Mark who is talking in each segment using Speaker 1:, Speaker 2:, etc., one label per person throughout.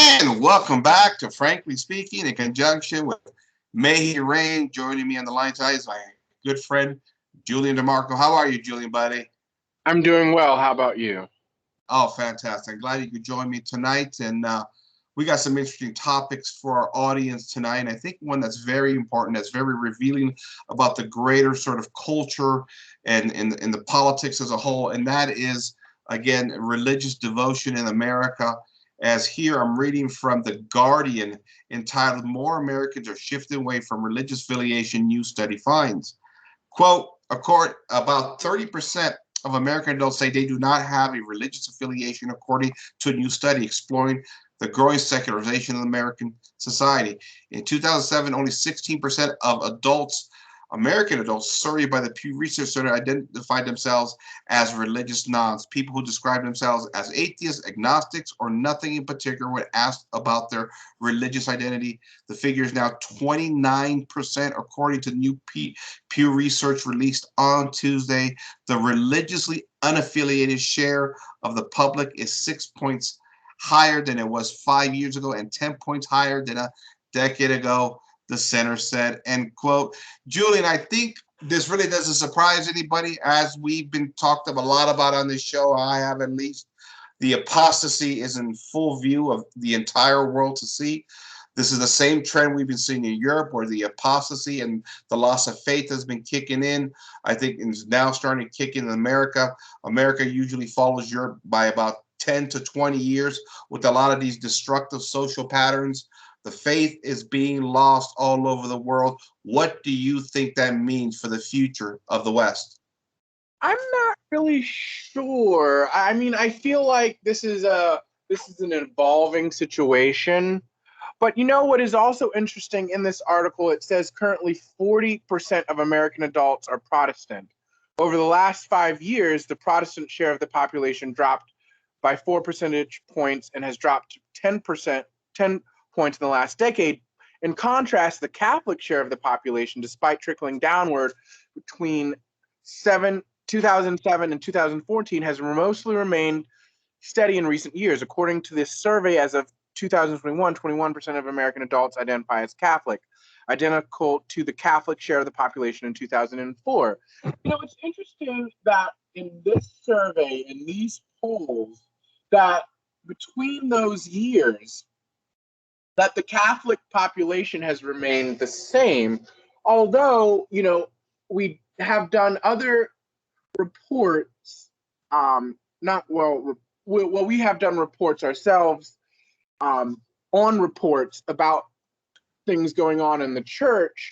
Speaker 1: And welcome back to Frankly Speaking in conjunction with Mehi Rain. Joining me on the line tonight is my good friend, Julien DeMarco. How are you, Julien, buddy?
Speaker 2: I'm doing well. How about you?
Speaker 1: Oh, fantastic. Glad you could join me tonight. And we got some interesting topics for our audience tonight. And I think one that's very important, that's very revealing about the greater sort of culture and in the politics as a whole. And that is, again, religious devotion in America. As here, I'm reading from The Guardian entitled More Americans Are Shifting Away from Religious Affiliation, New Study Finds. Quote, about 30% of American adults say they do not have a religious affiliation, according to a new study exploring the growing secularization of American society. In 2007, only 16% of American adults surveyed by the Pew Research Center identified themselves as religious nones, people who describe themselves as atheists, agnostics, or nothing in particular when asked about their religious identity. The figure is now 29%, according to new Pew Research released on Tuesday. The religiously unaffiliated share of the public is 6 points higher than it was 5 years ago and 10 points higher than a decade ago, the center said, end quote. Julien, I think this really doesn't surprise anybody, as we've been talked a lot about on this show. I have, at least. The apostasy is in full view of the entire world to see. This is the same trend we've been seeing in Europe, where the apostasy and the loss of faith has been kicking in. I think it's now starting to kick in America. America usually follows Europe by about 10 to 20 years with a lot of these destructive social patterns. The faith is being lost all over the world. What do you think that means for the future of the West?
Speaker 2: I'm not really sure. I mean, I feel like this is an evolving situation. But you know what is also interesting in this article? It says currently 40% of American adults are Protestant. Over the last 5 years, the Protestant share of the population dropped by 4 percentage points and has dropped to 10 points in the last decade. In contrast, the Catholic share of the population, despite trickling downward between 2007 and 2014, has mostly remained steady in recent years. According to this survey, as of 2021, 21% of American adults identify as Catholic, identical to the Catholic share of the population in 2004. It's interesting that in this survey, in these polls, that between those years, that the Catholic population has remained the same, although, we have done other reports, we have done reports ourselves on reports about things going on in the church,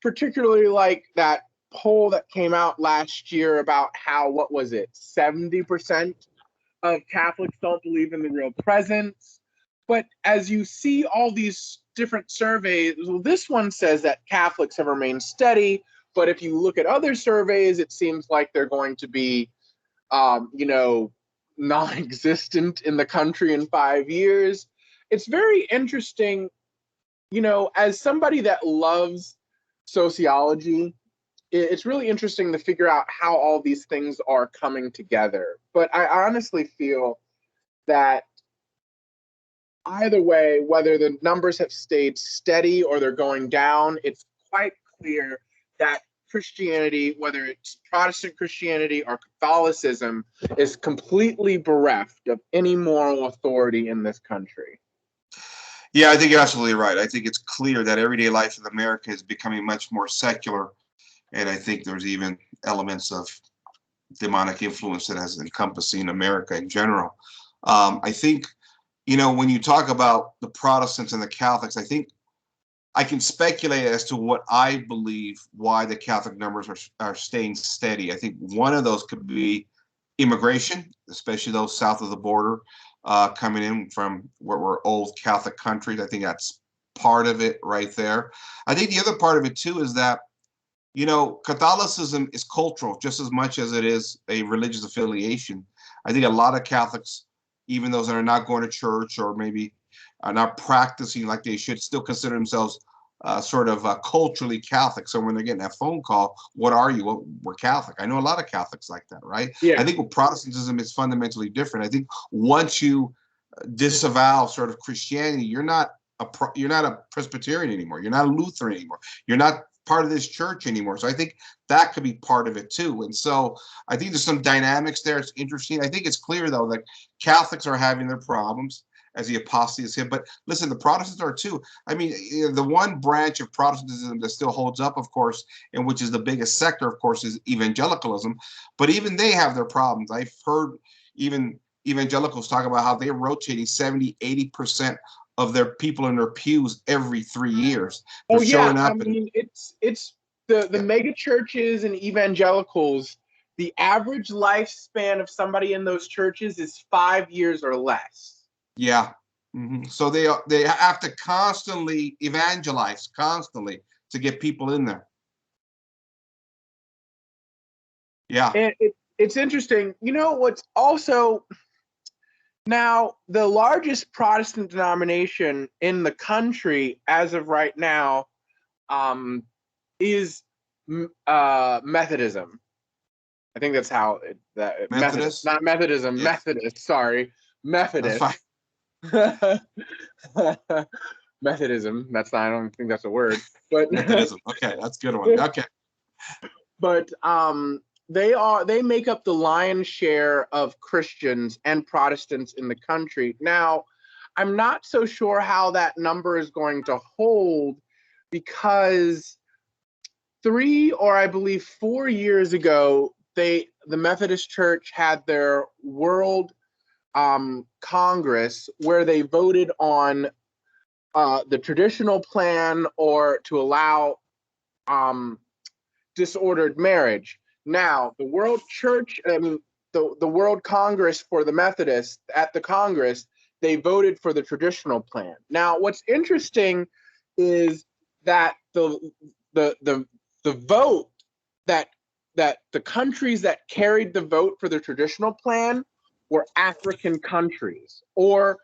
Speaker 2: particularly like that poll that came out last year about how, 70% of Catholics don't believe in the real presence. But as you see all these different surveys, this one says that Catholics have remained steady. But if you look at other surveys, it seems like they're going to be, non-existent in the country in 5 years. It's very interesting, as somebody that loves sociology, it's really interesting to figure out how all these things are coming together. But I honestly feel that either way, whether the numbers have stayed steady or they're going down, it's quite clear that Christianity, whether it's Protestant Christianity or Catholicism, is completely bereft of any moral authority in this country.
Speaker 1: Yeah, I think you're absolutely right. I think it's clear that everyday life in America is becoming much more secular. And I think there's even elements of demonic influence that is encompassing America in general. I think, when you talk about the Protestants and the Catholics, I think I can speculate as to what I believe why the Catholic numbers are staying steady. I think one of those could be immigration, especially those south of the border coming in from what were old Catholic countries. I think that's part of it right there. I think the other part of it too is that, Catholicism is cultural just as much as it is a religious affiliation. I think a lot of Catholics, even those that are not going to church or maybe are not practicing like they should, still consider themselves culturally Catholic. So when they're getting that phone call, what are you? Well, we're Catholic. I know a lot of Catholics like that, right?
Speaker 2: Yeah.
Speaker 1: I think with Protestantism, it's fundamentally different. I think once you disavow sort of Christianity, you're not a Presbyterian anymore. You're not a Lutheran anymore. You're not part of this church anymore. So I think that could be part of it too. And so I think there's some dynamics there. It's interesting. I think it's clear though that Catholics are having their problems as the apostasy is hit. But listen, the Protestants are too. I mean, the one branch of Protestantism that still holds up, of course, and which is the biggest sector, of course, is evangelicalism. But even they have their problems. I've heard even evangelicals talk about how they're rotating 70-80% of their people in their pews every 3 years. They're showing up.
Speaker 2: I mean, it's the mega churches and evangelicals. The average lifespan of somebody in those churches is 5 years or less.
Speaker 1: Yeah. Mm-hmm. So they have to constantly evangelize, constantly, to get people in there. Yeah.
Speaker 2: And it's interesting. You know what's also now the largest Protestant denomination in the country as of right now is Methodism. I think that's how
Speaker 1: Methodist?
Speaker 2: not Methodism, yeah. Methodist. Sorry, Methodist. Methodism. That's not. I don't think that's a word. But
Speaker 1: Methodism. Okay, that's a good one. Okay.
Speaker 2: But they make up the lion's share of Christians and Protestants in the country. Now, I'm not so sure how that number is going to hold, because 3 or I believe 4 years ago, the Methodist Church had their World Congress where they voted on the traditional plan or to allow disordered marriage. Now, the World Church, the World Congress for the Methodists, at the Congress, they voted for the traditional plan. Now, what's interesting is that the vote that the countries that carried the vote for the traditional plan were African countries or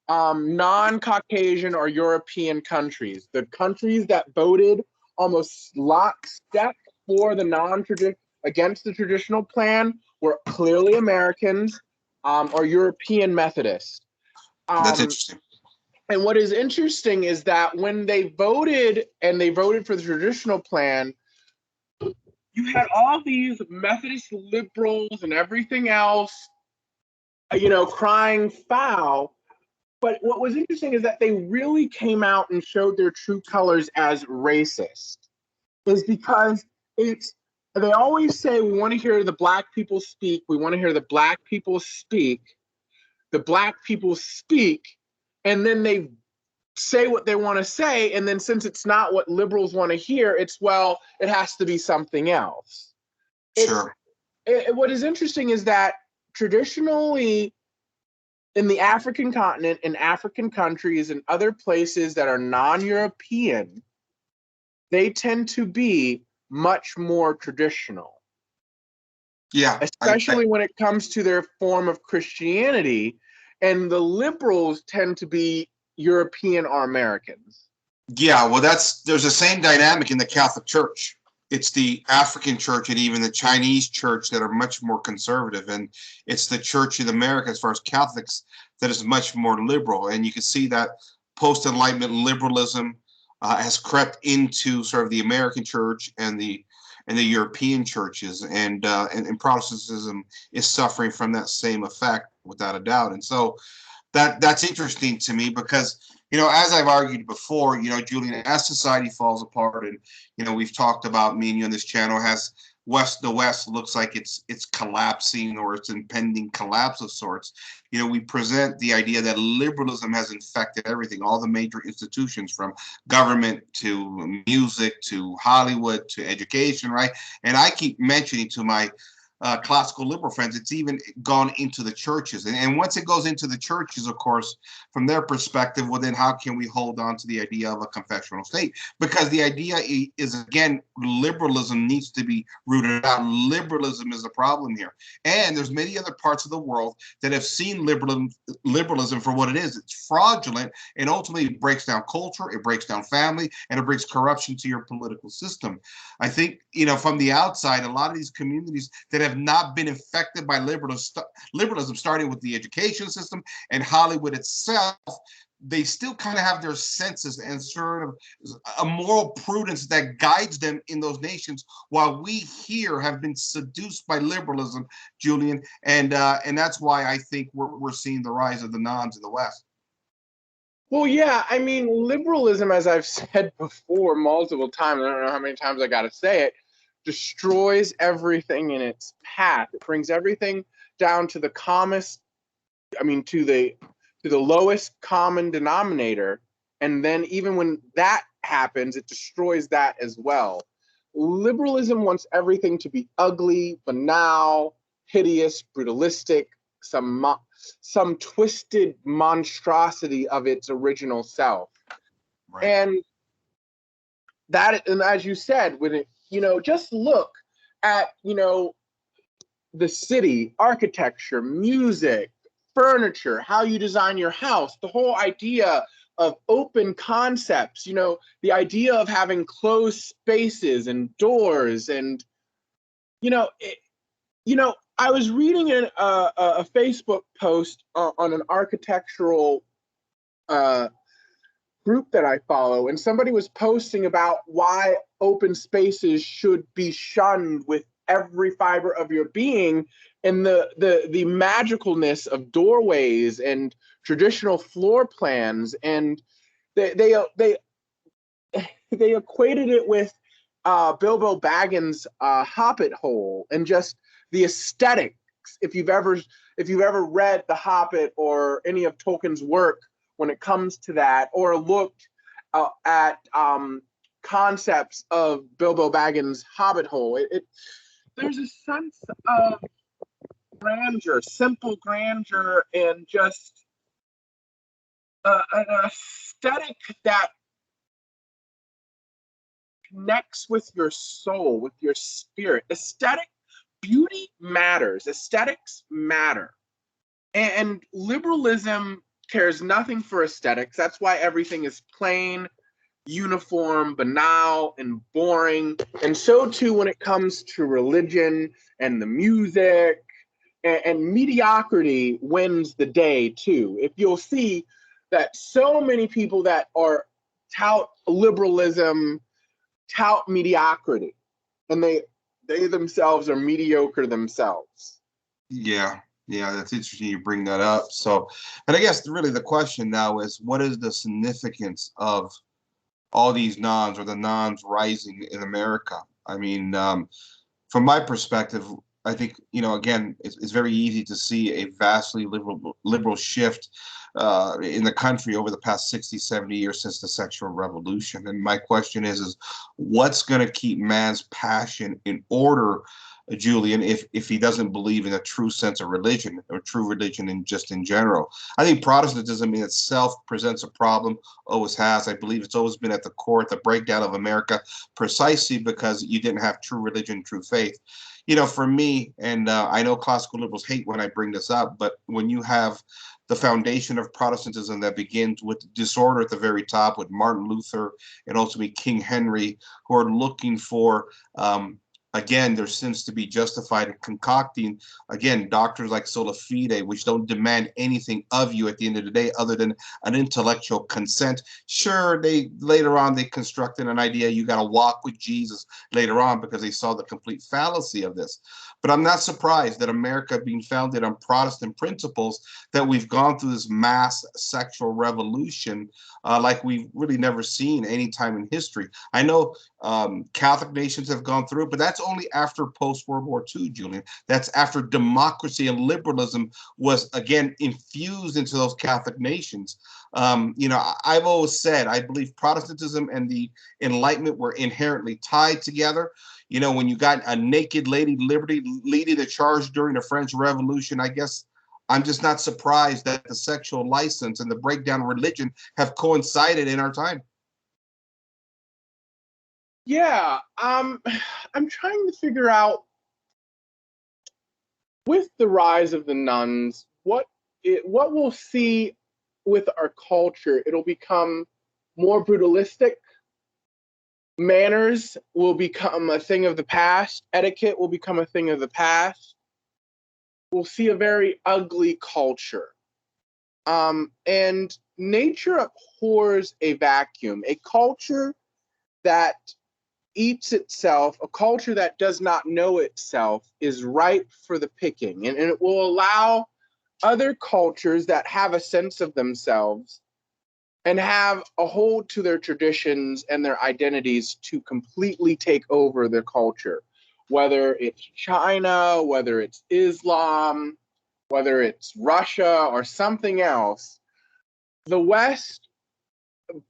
Speaker 2: non-Caucasian or European countries. The countries that voted almost lockstep for the against the traditional plan were clearly Americans or European Methodists.
Speaker 1: That's interesting.
Speaker 2: And what is interesting is that when they voted for the traditional plan, you had all these Methodist liberals and everything else, crying foul. But what was interesting is that they really came out and showed their true colors as racist. Is because they always say, we want to hear the black people speak. We want to hear the black people speak. The black people speak, and then they say what they want to say. And then since it's not what liberals want to hear, it has to be something else.
Speaker 1: Sure.
Speaker 2: What is interesting is that traditionally in the African continent, in African countries, and other places that are non-European, they tend to be much more traditional.
Speaker 1: Yeah.
Speaker 2: Especially when it comes to their form of Christianity, and the liberals tend to be European or Americans.
Speaker 1: Yeah, well, there's the same dynamic in the Catholic Church. It's the African church and even the Chinese church that are much more conservative, and it's the Church in America, as far as Catholics, that is much more liberal. And you can see that post-Enlightenment liberalism has crept into sort of the American church and the European churches, and Protestantism is suffering from that same effect, without a doubt. And so that's interesting to me because, as I've argued before, Julien, as society falls apart, and we've talked about, me and you on this channel, the West looks like it's collapsing, or it's impending collapse of sorts. We present the idea that liberalism has infected everything, all the major institutions, from government to music to Hollywood to education, right? And I keep mentioning to my classical liberal friends, it's even gone into the churches. And once it goes into the churches, of course, from their perspective, well, then how can we hold on to the idea of a confessional state? Because the idea is, again, liberalism needs to be rooted out. Liberalism is the problem here. And there's many other parts of the world that have seen liberalism for what it is. It's fraudulent, and ultimately it breaks down culture, it breaks down family, and it brings corruption to your political system. I think, from the outside, a lot of these communities that have have not been infected by liberalism, starting with the education system and Hollywood itself, they still kind of have their senses and sort of a moral prudence that guides them in those nations, while we here have been seduced by liberalism, Julien, and that's why I think we're seeing the rise of the noms in the West.
Speaker 2: Well, yeah, I mean, liberalism, as I've said before multiple times, I don't know how many times I got to say it, destroys everything in its path. It brings everything down to the to the lowest common denominator, and then even when that happens, it destroys that as well. Liberalism wants everything to be ugly, banal, hideous, brutalistic, some twisted monstrosity of its original self.
Speaker 1: Right.
Speaker 2: And as you said, when it, just look at, the city, architecture, music, furniture, how you design your house, the whole idea of open concepts, the idea of having closed spaces and doors, and I was reading a Facebook post on an architectural group that I follow, and somebody was posting about why open spaces should be shunned with every fiber of your being, and the magicalness of doorways and traditional floor plans, and they equated it with Bilbo Baggins' Hobbit hole, and just the aesthetics. If you've ever read The Hobbit or any of Tolkien's work when it comes to that, or looked at concepts of Bilbo Baggins' Hobbit hole, there's a sense of grandeur, simple grandeur, and just an aesthetic that connects with your soul, with your spirit. Beauty matters. Aesthetics matter. And liberalism cares nothing for aesthetics. That's why everything is plain, uniform, banal, and boring. And so too when it comes to religion and the music, and mediocrity wins the day too. If you'll see that so many people that are tout liberalism, tout mediocrity, and they themselves are mediocre themselves.
Speaker 1: Yeah, that's interesting you bring that up. So, and I guess really the question now is, what is the significance of all these noms, or the noms rising in America? I mean, from my perspective, I think, again, it's very easy to see a vastly liberal shift in the country over the past 60, 70 years since the sexual revolution. And my question is what's going to keep man's passion in order, Julien, if he doesn't believe in a true sense of religion, or true religion in general? I think Protestantism in itself presents a problem, always has. I believe it's always been at the core, at the breakdown of America, precisely because you didn't have true religion, true faith. For me, and I know classical liberals hate when I bring this up, but when you have the foundation of Protestantism that begins with disorder at the very top, with Martin Luther and ultimately King Henry, who are looking for, again, their sins to be justified, and concocting, again, doctrines like sola fide, which don't demand anything of you at the end of the day other than an intellectual consent. Sure, later on they constructed an idea you got to walk with Jesus later on, because they saw the complete fallacy of this. But I'm not surprised that America, being founded on Protestant principles, that we've gone through this mass sexual revolution like we've really never seen any time in history. I know Catholic nations have gone through it, but that's only after post-World War II, Julien. That's after democracy and liberalism was, again, infused into those Catholic nations. I've always said I believe Protestantism and the Enlightenment were inherently tied together. When you got a naked Lady Liberty leading the charge during the French Revolution, I guess I'm just not surprised that the sexual license and the breakdown of religion have coincided in our time.
Speaker 2: Yeah, I'm trying to figure out, with the rise of the nuns, what we'll see with our culture. It'll become more brutalistic, Manners will become a thing of the past. Etiquette will become a thing of the past. We'll see a very ugly culture. And nature abhors a vacuum. A culture that eats itself, a culture that does not know itself, is ripe for the picking. And it will allow other cultures that have a sense of themselves and have a hold to their traditions and their identities to completely take over their culture. Whether it's China, whether it's Islam, whether it's Russia or something else, the West,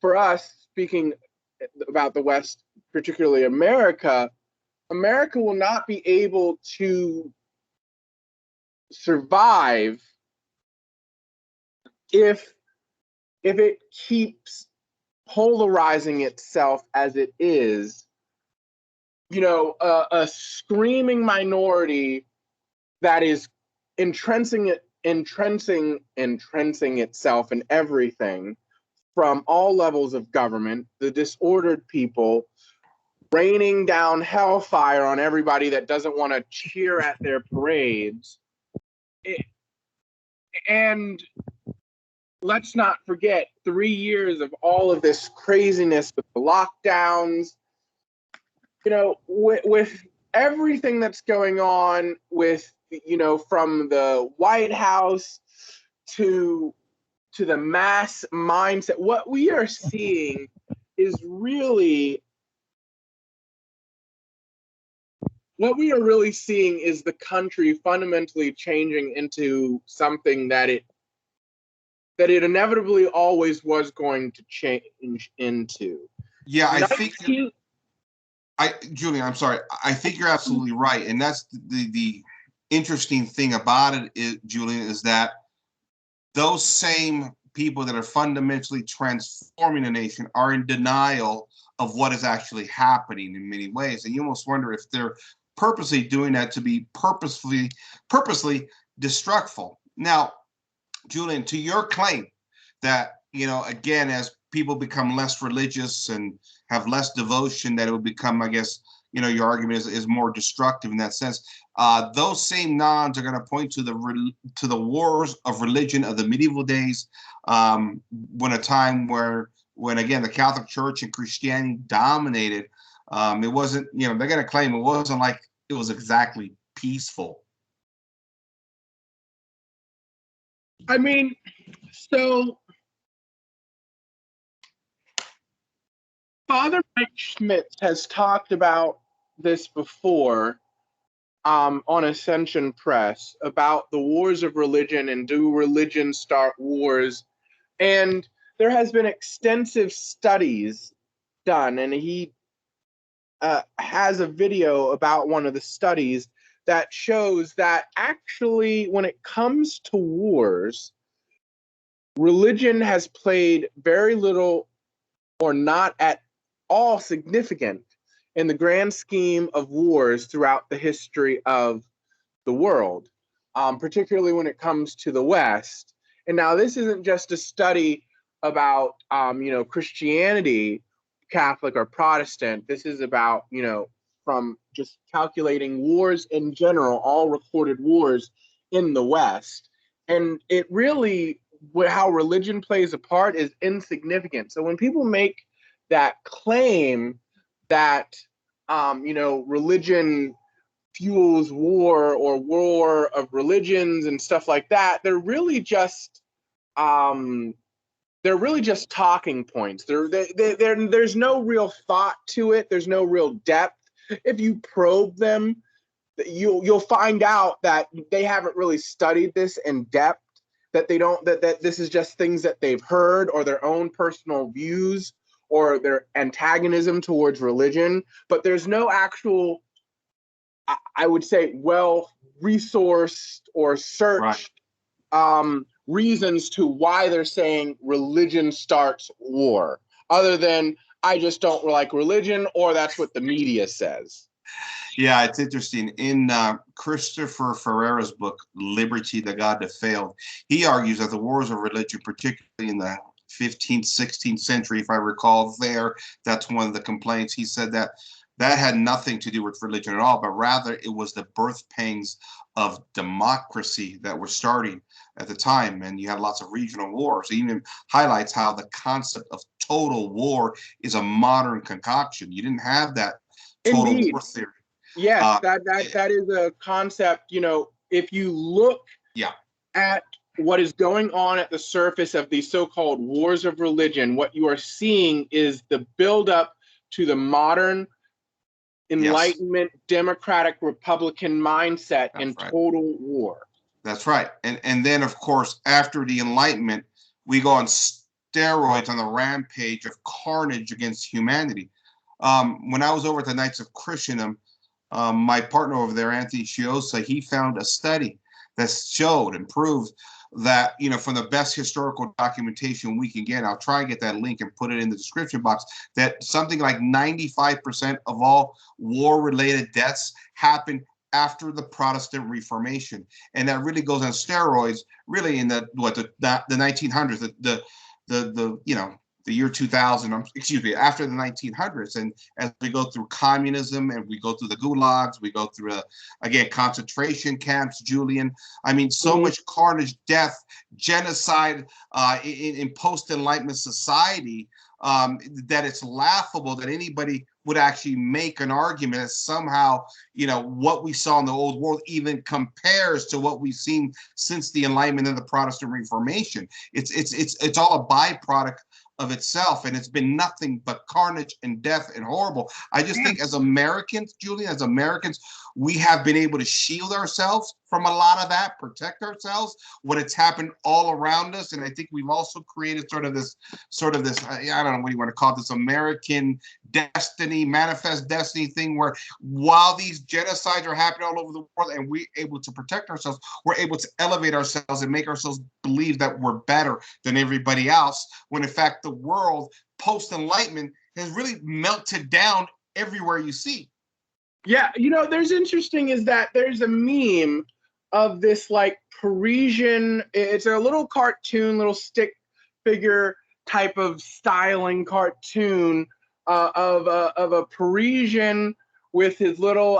Speaker 2: for us, speaking about the West, particularly America, America will not be able to survive if it keeps polarizing itself as it is. You know, a screaming minority that is entrenching itself in everything, from all levels of government, the disordered people, raining down hellfire on everybody that doesn't want to cheer at their parades. And let's not forget 3 years of all of this craziness with the lockdowns. You know, with everything that's going on with, you know, from the White House to the mass mindset, what we are seeing is really, what we are really seeing is the country fundamentally changing into something that it inevitably always was going to change into.
Speaker 1: Yeah, Julien, I'm sorry. I think you're absolutely right, and that's the interesting thing about it, Julien, is that those same people that are fundamentally transforming a nation are in denial of what is actually happening in many ways, and you almost wonder if they're purposely doing that to be purposely destructful. Now, Julien, to your claim that, you know, again, as people become less religious and have less devotion, that it will become, I guess, you know, your argument is more destructive in that sense. Those same nods are going to point to the wars of religion of the medieval days, when a time when again the Catholic Church and Christianity dominated. It wasn't, you know, they're going to claim it wasn't like it was exactly peaceful.
Speaker 2: I mean, so Father Mike Schmitz has talked about this before, on Ascension Press, about the wars of religion and do religion start wars. And there has been extensive studies done, and he has a video about one of the studies that shows that actually, when it comes to wars, religion has played very little or not at all significant in the grand scheme of wars throughout the history of the world, particularly when it comes to the West. And now this isn't just a study about, you know, Christianity, Catholic or Protestant. This is about, you know, from just calculating wars in general, all recorded wars in the West. And it really, how religion plays a part is insignificant. So when people make that claim that, you know, religion fuels war or war of religions and stuff like that, they're really just talking points. There's no real thought to it. There's no real depth. If you probe them, you'll find out that they haven't really studied this in depth. That they don't. That this is just things that they've heard or their own personal views or their antagonism towards religion. But there's no actual, I would say, well-resourced or searched reasons to why they're saying religion starts war, other than I just don't like religion, or that's what the media says.
Speaker 1: Yeah, it's interesting. In Christopher Ferrera's book, Liberty, the God That Failed, he argues that the wars of religion, particularly in the 15th, 16th century, if I recall there. That's one of the complaints. He said that that had nothing to do with religion at all, but rather it was the birth pangs of democracy that were starting at the time. And you had lots of regional wars. It even highlights how the concept of total war is a modern concoction. You didn't have that total
Speaker 2: Indeed.
Speaker 1: war theory.
Speaker 2: Yes, that is a concept. If you look at what is going on at the surface of these so-called wars of religion, what you are seeing is the buildup to the modern Enlightenment, democratic, Republican mindset in total war.
Speaker 1: That's right. And then, of course, after the Enlightenment, we go on steroids on the rampage of carnage against humanity. When I was over at the Knights of Christendom, my partner over there, Anthony Chiosa, he found a study that showed and proved that, from the best historical documentation we can get, I'll try and get that link and put it in the description box, that something like 95% of all war-related deaths happened after the Protestant Reformation. And that really goes on steroids, really in the 1900s, the year 2000, after the 1900s. And as we go through communism and we go through the gulags, we go through, again, concentration camps, Julian. I mean, so much carnage, death, genocide in post-Enlightenment society that it's laughable that anybody would actually make an argument that somehow, what we saw in the old world even compares to what we've seen since the Enlightenment and the Protestant Reformation. It's all a byproduct of itself, and it's been nothing but carnage and death and horrible. I just think as Americans, Julian, we have been able to shield ourselves from a lot of that, protect ourselves when it's happened all around us. And I think we've also created sort of this, I don't know what you want to call it, this American destiny, manifest destiny thing, where while these genocides are happening all over the world and we're able to protect ourselves, we're able to elevate ourselves and make ourselves believe that we're better than everybody else, when in fact the world post-Enlightenment has really melted down everywhere you see.
Speaker 2: Yeah, there's interesting is that there's a meme of this like Parisian, it's a little cartoon, little stick figure type of styling cartoon of a Parisian with his little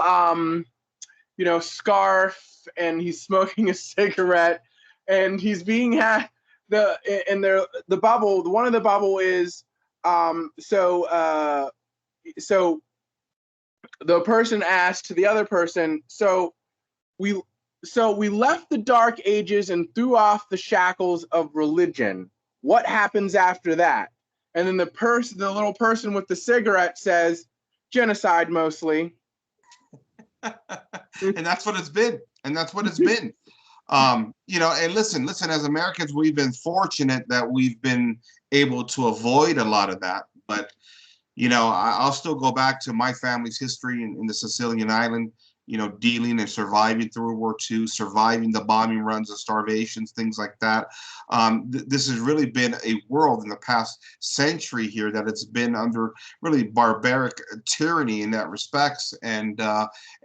Speaker 2: scarf, and he's smoking a cigarette, and he's being had the bubble. One of the bubble is so the person asked to the other person, so we left the Dark Ages and threw off the shackles of religion. What happens after that? And then the little person with the cigarette says, genocide mostly.
Speaker 1: And that's what it's been. And listen, as Americans, we've been fortunate that we've been able to avoid a lot of that. But I'll still go back to my family's history in the Sicilian island, dealing and surviving through World War II, surviving the bombing runs, the starvations, things like that. This has really been a world in the past century here that it's been under really barbaric tyranny in that respects. And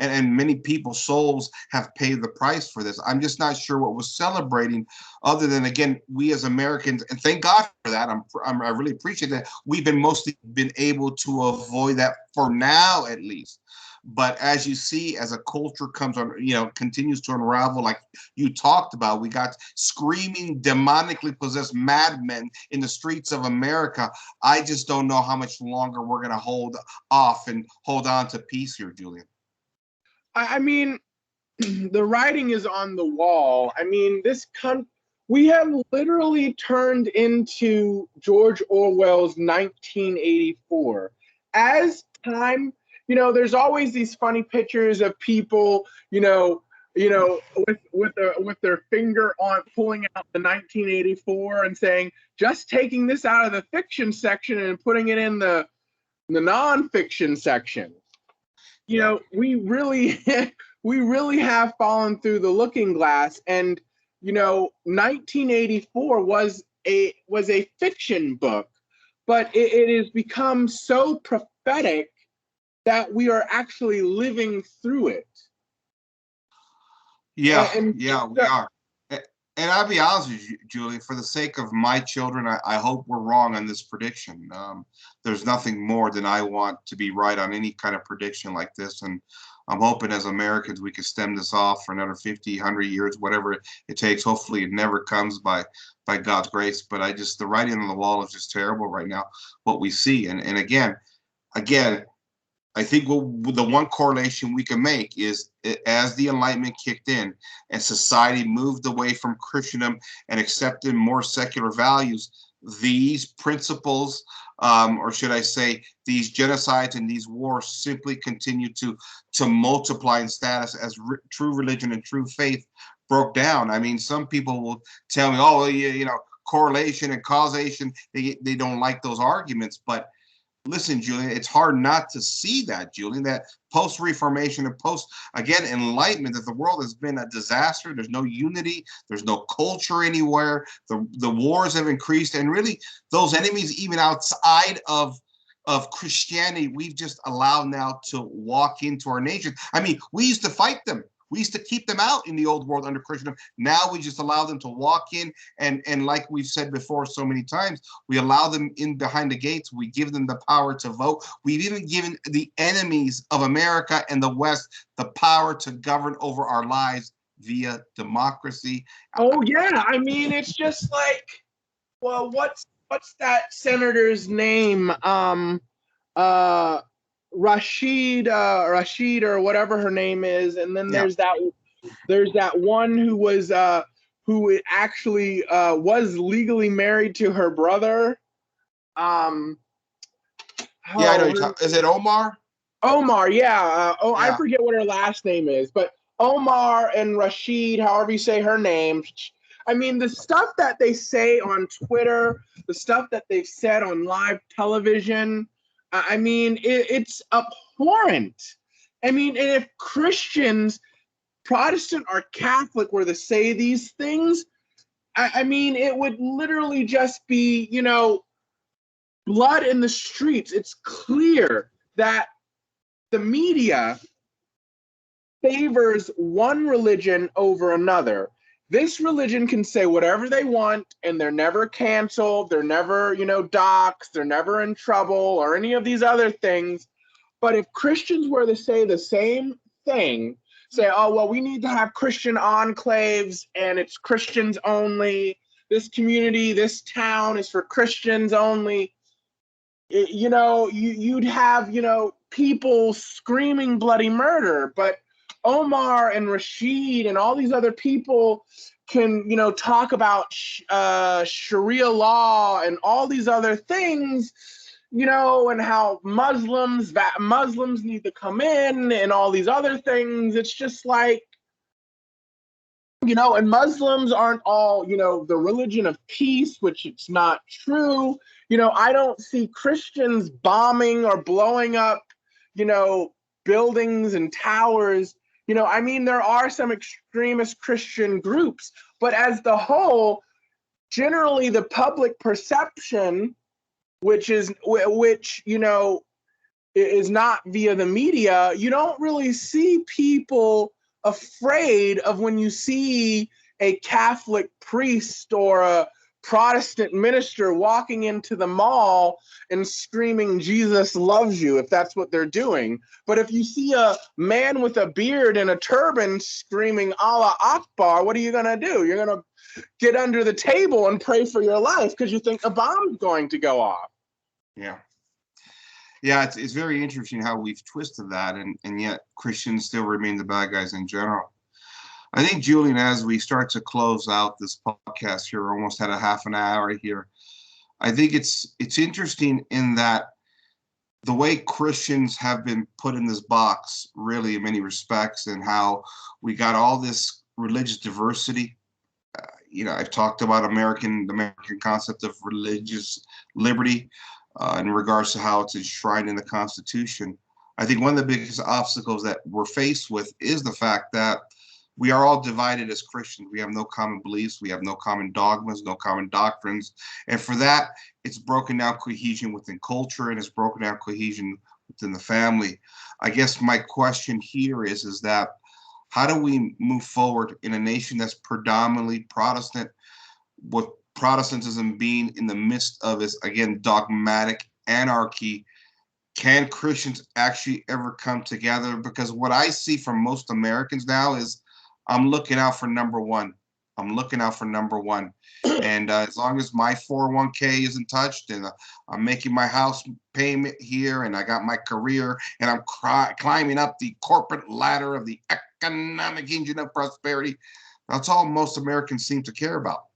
Speaker 1: many people's souls have paid the price for this. I'm just not sure what was celebrating, other than, again, we as Americans, and thank God for that. I really appreciate that. We've mostly been able to avoid that for now, at least. But as you see, as a culture comes on, continues to unravel, like you talked about, we got screaming, demonically possessed madmen in the streets of America. I just don't know how much longer we're going to hold off and hold on to peace here, Julian.
Speaker 2: I mean, the writing is on the wall. I mean, we have literally turned into George Orwell's 1984. As time, there's always these funny pictures of people, with their finger on pulling out the 1984 and saying, just taking this out of the fiction section and putting it in the nonfiction section. We really have fallen through the looking glass, and 1984 was a fiction book, but it has become so prophetic that we are actually living through it.
Speaker 1: We are. And I'll be honest with you, Julie, for the sake of my children, I hope we're wrong on this prediction. There's nothing more than I want to be right on any kind of prediction like this. And I'm hoping as Americans we can stem this off for another 50, 100 years, whatever it takes. Hopefully it never comes by God's grace. But the writing on the wall is just terrible right now, what we see. And again, I think the one correlation we can make is as the Enlightenment kicked in and society moved away from Christendom and accepted more secular values, these principles, or should I say, these genocides and these wars simply continue to multiply in status as true religion and true faith broke down. I mean, some people will tell me, oh, correlation and causation, they don't like those arguments, but listen, Julian, it's hard not to see that, Julian, that post-Reformation and Enlightenment, that the world has been a disaster. There's no unity. There's no culture anywhere. The wars have increased. And really, those enemies, even outside of Christianity, we've just allowed now to walk into our nation. I mean, we used to fight them. We used to keep them out in the old world under Christendom. Now we just allow them to walk in, and like we've said before so many times, we allow them in behind the gates. We give them the power to vote. We've even given the enemies of America and the West the power to govern over our lives via democracy.
Speaker 2: Oh yeah, I mean it's just like, well, what's that senator's name? Rashid or whatever her name is, and then there's that one who actually was legally married to her brother.
Speaker 1: I know. Is it Omar?
Speaker 2: Omar, yeah.
Speaker 1: Yeah.
Speaker 2: I forget what her last name is, but Omar and Rashid, however you say her name. I mean, the stuff that they say on Twitter, the stuff that they've said on live television, I mean, it's abhorrent. I mean, and if Christians, Protestant or Catholic, were to say these things, I mean, it would literally just be, blood in the streets. It's clear that the media favors one religion over another. This religion can say whatever they want, and they're never canceled, they're never, doxxed, they're never in trouble, or any of these other things. But if Christians were to say the same thing, say, oh, well, we need to have Christian enclaves, and it's Christians only, this community, this town is for Christians only, you'd have, people screaming bloody murder. But Omar and Rashid and all these other people can, talk about Sharia law and all these other things, and how Muslims need to come in and all these other things. It's just like, and Muslims aren't all, the religion of peace, which it's not true. I don't see Christians bombing or blowing up, buildings and towers. I mean, there are some extremist Christian groups, but as the whole, generally the public perception, which is not via the media, you don't really see people afraid of when you see a Catholic priest or a Protestant minister walking into the mall and screaming, Jesus loves you, if that's what they're doing. But if you see a man with a beard and a turban screaming Allah Akbar, what are you going to do? You're going to get under the table and pray for your life because you think a bomb's going to go off.
Speaker 1: Yeah. Yeah, it's very interesting how we've twisted that, and yet Christians still remain the bad guys in general. I think, Julian, as we start to close out this podcast here, we're almost at a half an hour here. I think it's interesting in that the way Christians have been put in this box, really, in many respects, and how we got all this religious diversity. I've talked about the American concept of religious liberty in regards to how it's enshrined in the Constitution. I think one of the biggest obstacles that we're faced with is the fact that we are all divided as Christians. We have no common beliefs. We have no common dogmas, no common doctrines. And for that, it's broken down cohesion within culture, and it's broken down cohesion within the family. I guess my question here is that How do we move forward in a nation that's predominantly Protestant, with Protestantism being in the midst of is, again, dogmatic anarchy? Can Christians actually ever come together? Because what I see from most Americans now is I'm looking out for number one. I'm looking out for number one. And as long as my 401k isn't touched, and I'm making my house payment here, and I got my career, and I'm climbing up the corporate ladder of the economic engine of prosperity, that's all most Americans seem to care about.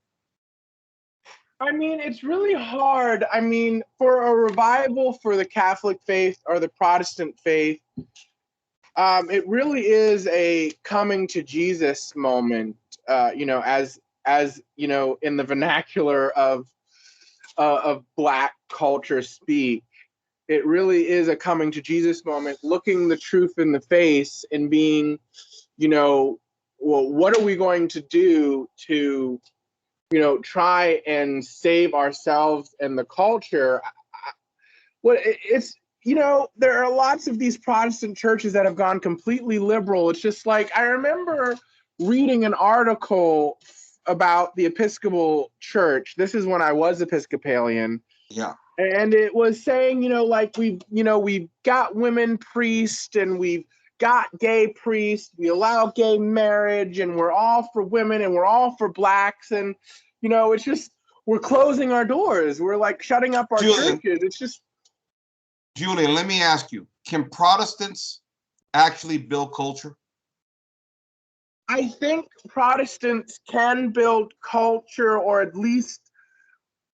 Speaker 2: I mean, it's really hard. I mean, for a revival for the Catholic faith or the Protestant faith, it really is a coming to Jesus moment. As you know, in the vernacular of Black culture speak, it really is a coming to Jesus moment, looking the truth in the face and being, well, what are we going to do to try and save ourselves and the culture? There are lots of these Protestant churches that have gone completely liberal. It's just like, I remember reading an article about the Episcopal Church. This is when I was Episcopalian.
Speaker 1: Yeah.
Speaker 2: And it was saying, we've got women priests and we've got gay priests, we allow gay marriage, and we're all for women and we're all for Blacks. And, it's just, we're closing our doors. We're like shutting up our churches. It's just.
Speaker 1: Julien, let me ask you, can Protestants actually build culture?
Speaker 2: I think Protestants can build culture, or at least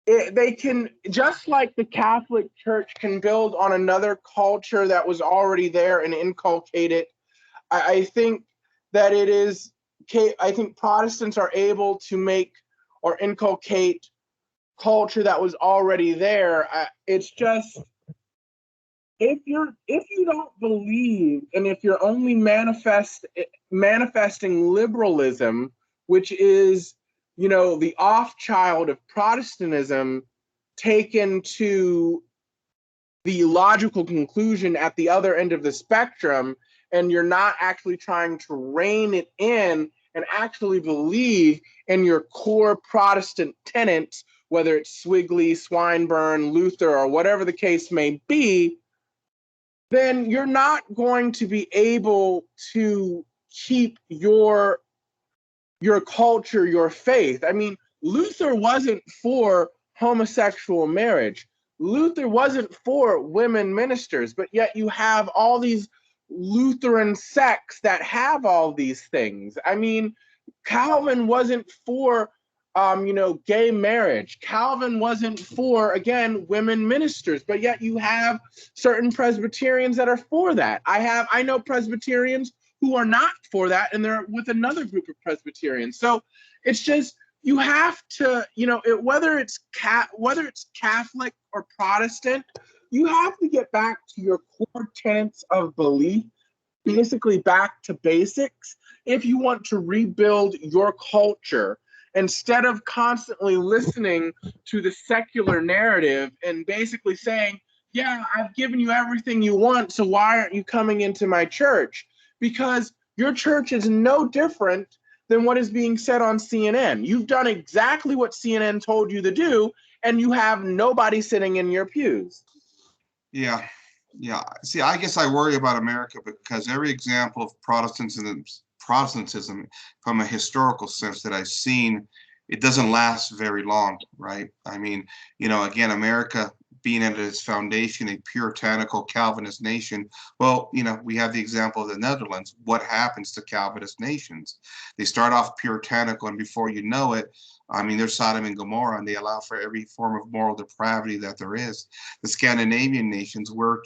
Speaker 2: they can, just like the Catholic Church can build on another culture that was already there and inculcate it. I think that I think Protestants are able to make or inculcate culture that was already there. It's just, if you don't believe, and if you're only manifesting liberalism, which is, the off child of Protestantism, taken to the logical conclusion at the other end of the spectrum, and you're not actually trying to rein it in and actually believe in your core Protestant tenets, whether it's Swigley, Swinburne, Luther, or whatever the case may be, then you're not going to be able to keep your culture, your faith. I mean, Luther wasn't for homosexual marriage. Luther wasn't for women ministers, but yet you have all these Lutheran sects that have all these things. I mean, Calvin wasn't for gay marriage. Calvin wasn't for, again, women ministers, but yet you have certain Presbyterians that are for that. I know Presbyterians who are not for that, and they're with another group of Presbyterians. So it's just, you have to, whether it's Catholic or Protestant, you have to get back to your core tenets of belief, basically back to basics, if you want to rebuild your culture, instead of constantly listening to the secular narrative and basically saying, yeah, I've given you everything you want, so why aren't you coming into my church? Because your church is no different than what is being said on CNN. You've done exactly what CNN told you to do, and you have nobody sitting in your pews.
Speaker 1: Yeah. See, I guess I worry about America because every example of Protestantism from a historical sense that I've seen, it doesn't last very long, right? I mean, again, America being at its foundation a puritanical Calvinist nation. Well, we have the example of the Netherlands. What happens to Calvinist nations? They start off puritanical, and before you know it, I mean, they're Sodom and Gomorrah, and they allow for every form of moral depravity that there is. The Scandinavian nations were,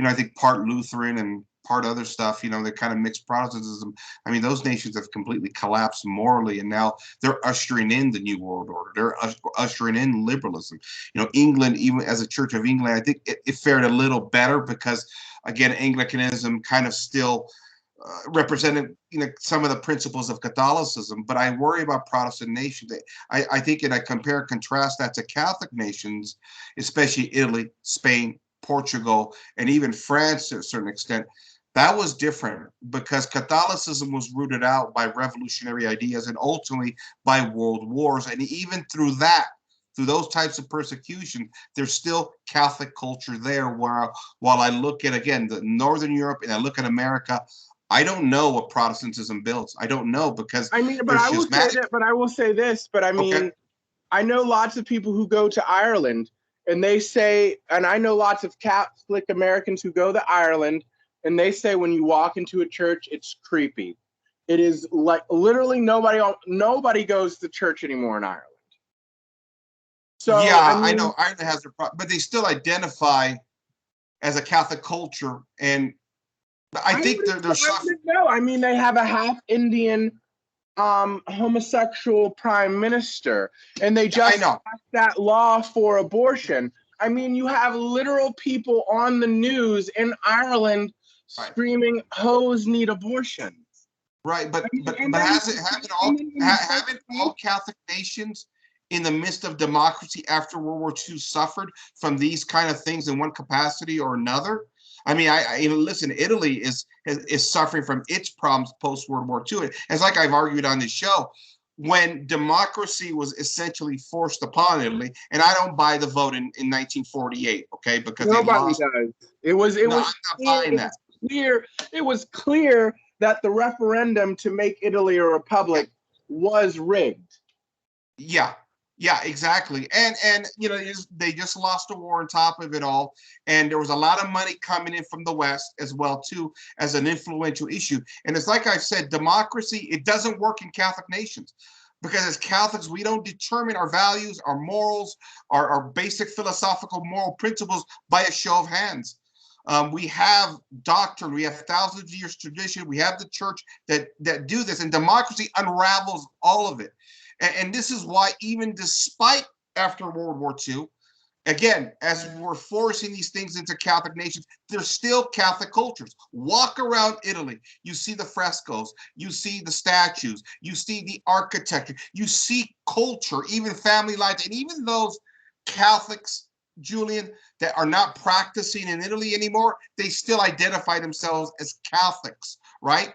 Speaker 1: I think, part Lutheran and part other stuff, they kind of mixed Protestantism. I mean, those nations have completely collapsed morally, and now they're ushering in the New World Order. They're ushering in liberalism. England, even as a Church of England, I think it fared a little better because, again, Anglicanism kind of still represented, some of the principles of Catholicism. But I worry about Protestant nations. I think, and I compare and contrast that to Catholic nations, especially Italy, Spain, Portugal, and even France to a certain extent. That was different because Catholicism was rooted out by revolutionary ideas and ultimately by world wars. And even through that, through those types of persecution, there's still Catholic culture there. While I look at, again, the Northern Europe and I look at America, I don't know what Protestantism builds. I don't know because
Speaker 2: I mean, but
Speaker 1: there's
Speaker 2: I will say
Speaker 1: schismatic.
Speaker 2: that. But I will say this. But I
Speaker 1: Okay.
Speaker 2: mean, I know lots of people who go to Ireland, and they say, and I know lots of Catholic Americans who go to Ireland, and they say when you walk into a church, it's creepy. It is like literally nobody goes to church anymore in Ireland. So I
Speaker 1: Yeah, I
Speaker 2: mean,
Speaker 1: know Ireland has their problem, but they still identify as a Catholic culture. And I think they're
Speaker 2: I
Speaker 1: suffering.
Speaker 2: wouldn't know. I mean, they have a half Indian homosexual prime minister, and they
Speaker 1: I
Speaker 2: just
Speaker 1: know.
Speaker 2: passed that law for abortion. I mean, you have literal people on the news in Ireland
Speaker 1: Right.
Speaker 2: screaming, "Hoes need abortions."
Speaker 1: Right,
Speaker 2: I mean, and
Speaker 1: but
Speaker 2: then,
Speaker 1: has it
Speaker 2: and then when you break
Speaker 1: haven't
Speaker 2: it down,
Speaker 1: all Catholic nations in the midst of democracy after World War II suffered from these kind of things in one capacity or another? I mean, listen. Italy is suffering from its problems post World War II. It's like I've argued on this show, when democracy was essentially forced upon Italy, and I don't buy the vote in 1948, okay, because they
Speaker 2: nobody
Speaker 1: lost.
Speaker 2: does. It was
Speaker 1: No, I'm not
Speaker 2: clear.
Speaker 1: buying that.
Speaker 2: It was clear that the referendum to make Italy a republic was rigged.
Speaker 1: Yeah, yeah, exactly. And they just lost a war on top of it all, and there was a lot of money coming in from the West as well too as an influential issue. And it's like I said, democracy, it doesn't work in Catholic nations because as Catholics we don't determine our values, our morals, our basic philosophical moral principles by a show of hands. We have doctrine, we have thousands of years tradition, we have the church that do this, and democracy unravels all of it. And this is why, even despite after World War II, again, as we're forcing these things into Catholic nations, there's still Catholic cultures. Walk around Italy, you see the frescoes, you see the statues, you see the architecture, you see culture, even family life, and even those Catholics, Julien, that are not practicing in Italy anymore, they still identify themselves as Catholics, right?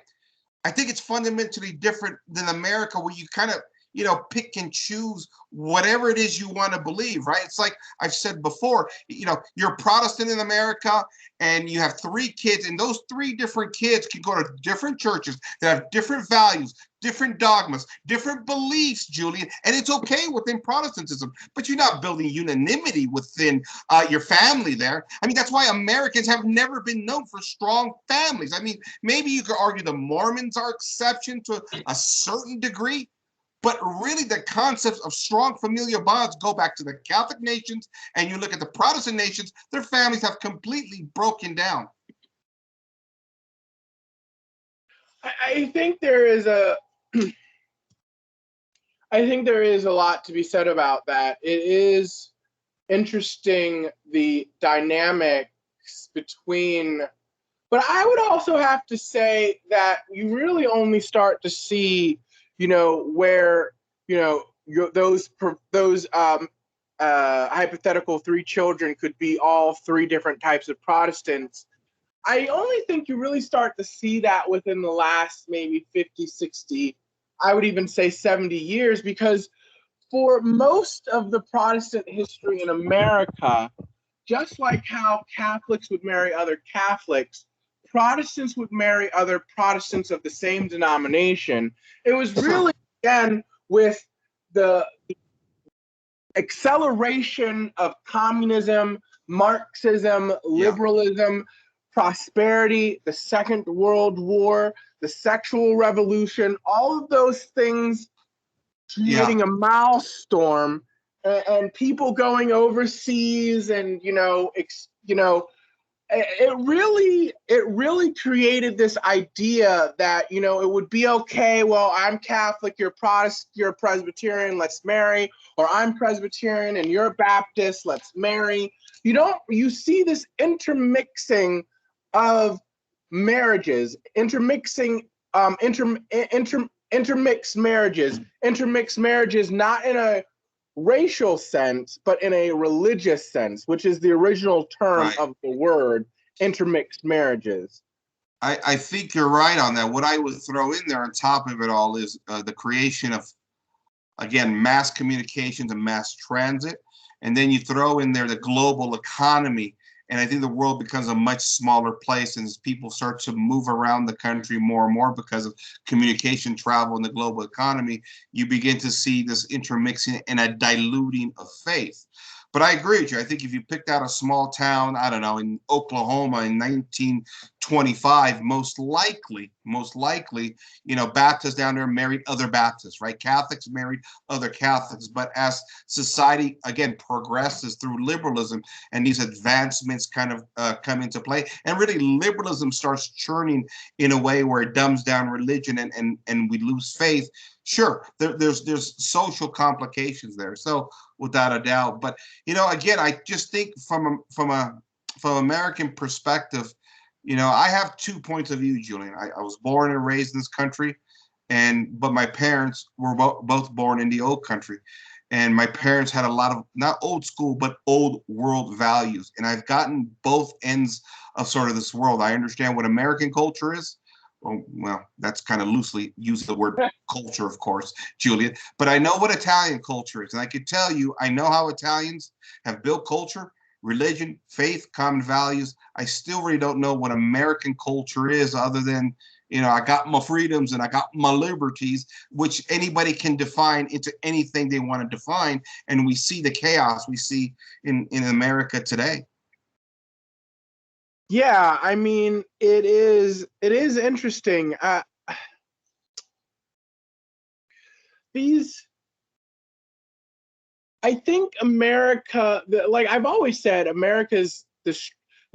Speaker 1: I think it's fundamentally different than America, where you kind of pick and choose whatever it is you want to believe, right? It's like I've said before, you're Protestant in America and you have 3 kids, and those 3 different kids can go to different churches that have different values, different dogmas, different beliefs, Julien, and it's okay within Protestantism, but you're not building unanimity within your family there. I mean, that's why Americans have never been known for strong families. I mean, maybe you could argue the Mormons are exception to a certain degree, but really, the concepts of strong familial bonds go back to the Catholic nations, and you look at the Protestant nations, their families have completely broken down.
Speaker 2: I think there is a I think there is a lot to be said about that. It is interesting the dynamics between, but I would also have to say that you really only start to see, where those hypothetical 3 children could be all 3 different types of Protestants. I only think you really start to see that within the last maybe 50, 60, I would even say 70 years, because for most of the Protestant history in America, just like how Catholics would marry other Catholics, Protestants would marry other Protestants of the same denomination. It was really, again, with the acceleration of communism, Marxism, liberalism, prosperity, the Second World War, the sexual revolution, all of those things creating a maelstrom, and people going overseas, and it really created this idea that it would be okay. Well, I'm Catholic, you're Protestant, you're Presbyterian, let's marry, or I'm Presbyterian and you're Baptist, let's marry. You see this intermixing of marriages, intermixed marriages, not in a racial sense, but in a religious sense, which is the original term of the word, intermixed marriages.
Speaker 1: I think you're right on that. What I would throw in there on top of it all is the creation of, again, mass communications and mass transit. And then you throw in there the global economy. And I think the world becomes a much smaller place. And as people start to move around the country more and more because of communication, travel, and the global economy, you begin to see this intermixing and a diluting of faith. But I agree with you. I think if you picked out a small town, I don't know, in Oklahoma in 1925, most likely, Baptists down there married other Baptists, right? Catholics married other Catholics. But as society, again, progresses through liberalism and these advancements kind of come into play, and really liberalism starts churning in a way where it dumbs down religion and we lose faith. Sure, there's social complications there. So without a doubt. But again, I just think from American perspective, I have 2 points of view, Julian. I was born and raised in this country, but my parents were both born in the old country, and my parents had a lot of not old school but old world values, and I've gotten both ends of sort of this world. I understand what American culture is. Well, that's kind of loosely used the word culture, of course, Julian. But I know what Italian culture is. And I can tell you, I know how Italians have built culture, religion, faith, common values. I still really don't know what American culture is other than, I got my freedoms and I got my liberties, which anybody can define into anything they want to define. And we see the chaos we see in America today.
Speaker 2: Yeah, I mean, it is interesting. I think America, like I've always said, the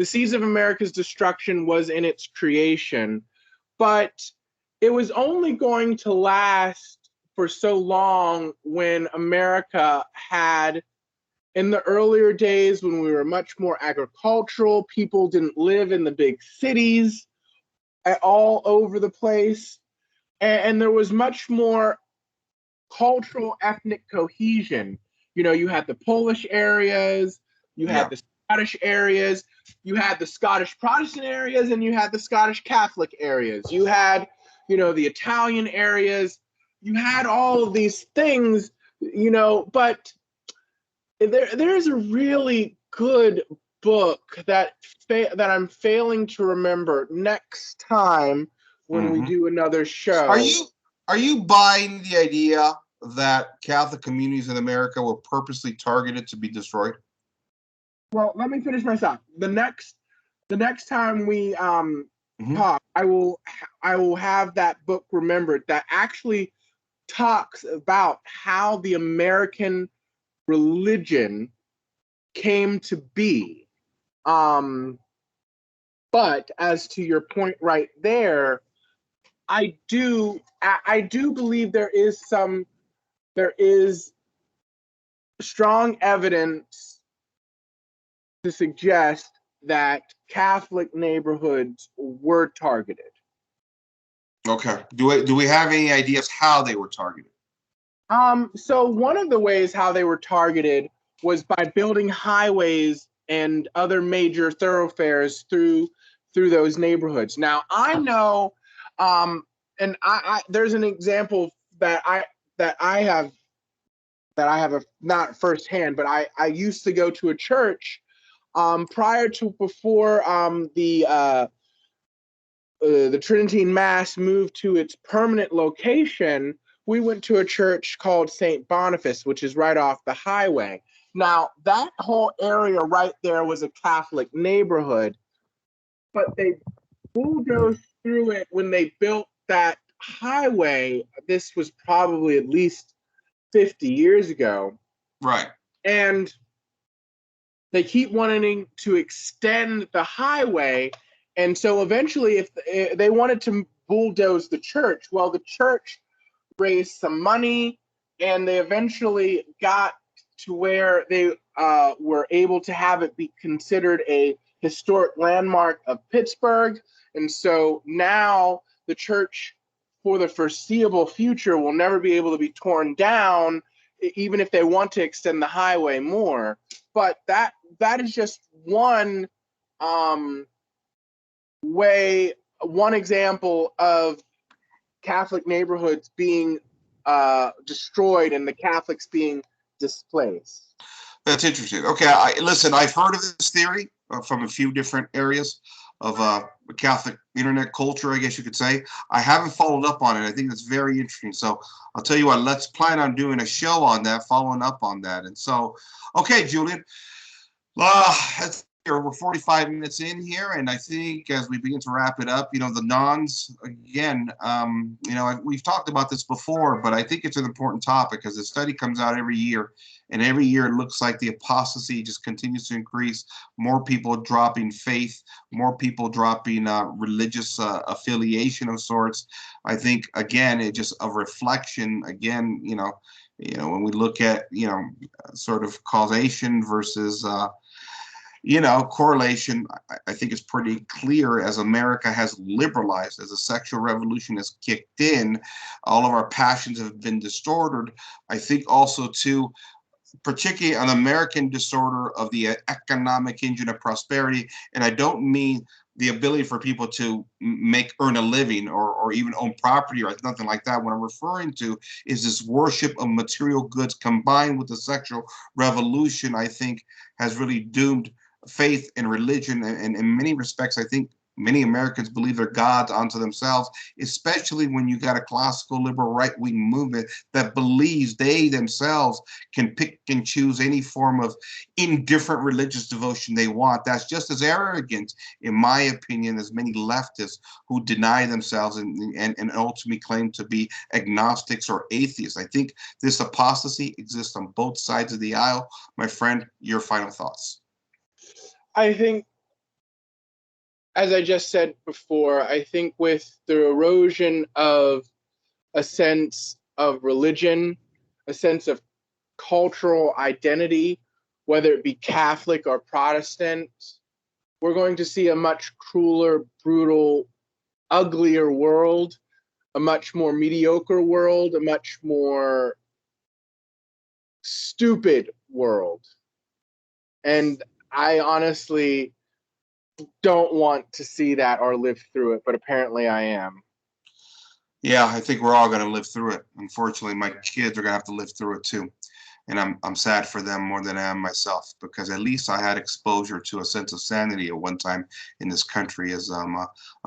Speaker 2: seeds of America's destruction was in its creation, but it was only going to last for so long when America had, in the earlier days when we were much more agricultural, people didn't live in the big cities all over the place, and there was much more cultural ethnic cohesion. You had the Polish areas, you had the Scottish areas, you had the Scottish Protestant areas, and you had the Scottish Catholic areas. You had, the Italian areas. You had all of these things, but there's a really good book that I'm failing to remember next time when we do another show.
Speaker 1: Are you buying the idea that Catholic communities in America were purposely targeted to be destroyed?
Speaker 2: Well, let me finish my thought. The next time we talk, I will have that book remembered that actually talks about how the American religion came to be. But as to your point right there, I do believe there is strong evidence to suggest that Catholic neighborhoods were targeted.
Speaker 1: Okay. Do we have any ideas how they were targeted?
Speaker 2: So one of the ways how they were targeted was by building highways and other major thoroughfares through those neighborhoods. Now I know, and I there's an example that I have not firsthand, but I used to go to a church before the Tridentine Mass moved to its permanent location. We went to a church called St. Boniface, which is right off the highway. Now, that whole area right there was a Catholic neighborhood, but they bulldozed through it when they built that highway. This was probably at least 50 years ago.
Speaker 1: Right.
Speaker 2: And they keep wanting to extend the highway. And so eventually, if they wanted to bulldoze the church, well, the church raised some money, and they eventually got to where they were able to have it be considered a historic landmark of Pittsburgh. And so now the church, for the foreseeable future, will never be able to be torn down, even if they want to extend the highway more. But that is just one way one example of Catholic neighborhoods being destroyed and the Catholics being displaced.
Speaker 1: That's interesting. Okay, listen, I've heard of this theory from a few different areas of Catholic internet culture, I guess you could say. I haven't followed up on it. I think that's very interesting. So I'll tell you what, let's plan on doing a show on that, following up on that. And so, okay, Julien, we're 45 minutes in here, and I think as we begin to wrap it up, the nons, again, we've talked about this before, but I think it's an important topic because the study comes out every year, and every year it looks like the apostasy just continues to increase. More people dropping faith, more people dropping religious affiliation of sorts. I think, again, it's just a reflection, again, when we look at, sort of causation versus correlation, I think is pretty clear as America has liberalized, as the sexual revolution has kicked in, all of our passions have been distorted. I think also too, particularly an American disorder of the economic engine of prosperity. And I don't mean the ability for people to earn a living or even own property or nothing like that. What I'm referring to is this worship of material goods combined with the sexual revolution, I think, has really doomed faith and religion. And in many respects, I think many Americans believe they're gods unto themselves, especially when you got a classical liberal right-wing movement that believes they themselves can pick and choose any form of indifferent religious devotion they want. That's just as arrogant, in my opinion, as many leftists who deny themselves and ultimately claim to be agnostics or atheists. I think this apostasy exists on both sides of the aisle. My friend, your final thoughts.
Speaker 2: I think, as I just said before, I think with the erosion of a sense of religion, a sense of cultural identity, whether it be Catholic or Protestant, we're going to see a much crueler, brutal, uglier world, a much more mediocre world, a much more stupid world. And I honestly don't want to see that or live through it, but apparently I am.
Speaker 1: Yeah, I think we're all going to live through it. Unfortunately, my kids are going to have to live through it too. And I'm sad for them more than I am myself, because at least I had exposure to a sense of sanity at one time in this country. As I'm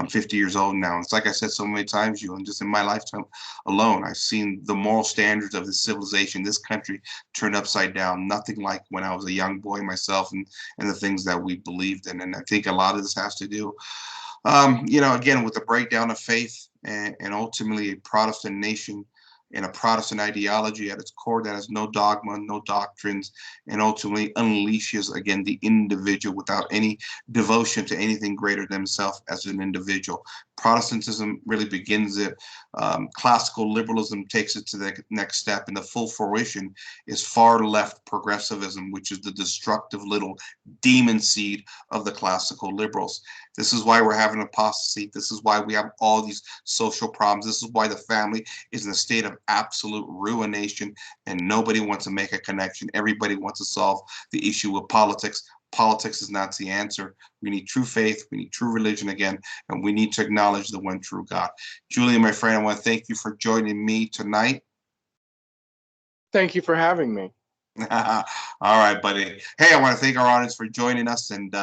Speaker 1: 50 years old now. It's like I said so many times, and just in my lifetime alone, I've seen the moral standards of this civilization, this country, turned upside down. Nothing like when I was a young boy myself, and the things that we believed in. And I think a lot of this has to do, again, with the breakdown of faith and ultimately a Protestant nation and a Protestant ideology at its core that has no dogma, no doctrines, and ultimately unleashes, again, the individual without any devotion to anything greater than himself as an individual. Protestantism really begins it. Classical liberalism takes it to the next step, and the full fruition is far left progressivism, which is the destructive little demon seed of the classical liberals. This is why we're having apostasy. This is why we have all these social problems. This is why the family is in a state of absolute ruination, and nobody wants to make a connection. Everybody wants to solve the issue with politics. Politics is not the answer. We need true faith. We need true religion again, and we need to acknowledge the one true God. Julien, my friend, I want to thank you for joining me tonight.
Speaker 2: Thank you for having me.
Speaker 1: All right, buddy. Hey, I want to thank our audience for joining us, and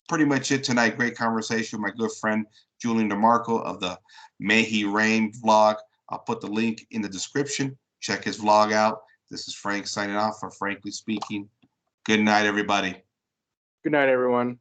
Speaker 1: pretty much it tonight. Great conversation with my good friend Julien DeMarco of the May He Reign vlog. I'll put the link in the description. Check his vlog out. This is Frank signing off for Frankly Speaking. Good night, everybody.
Speaker 2: Good night, everyone.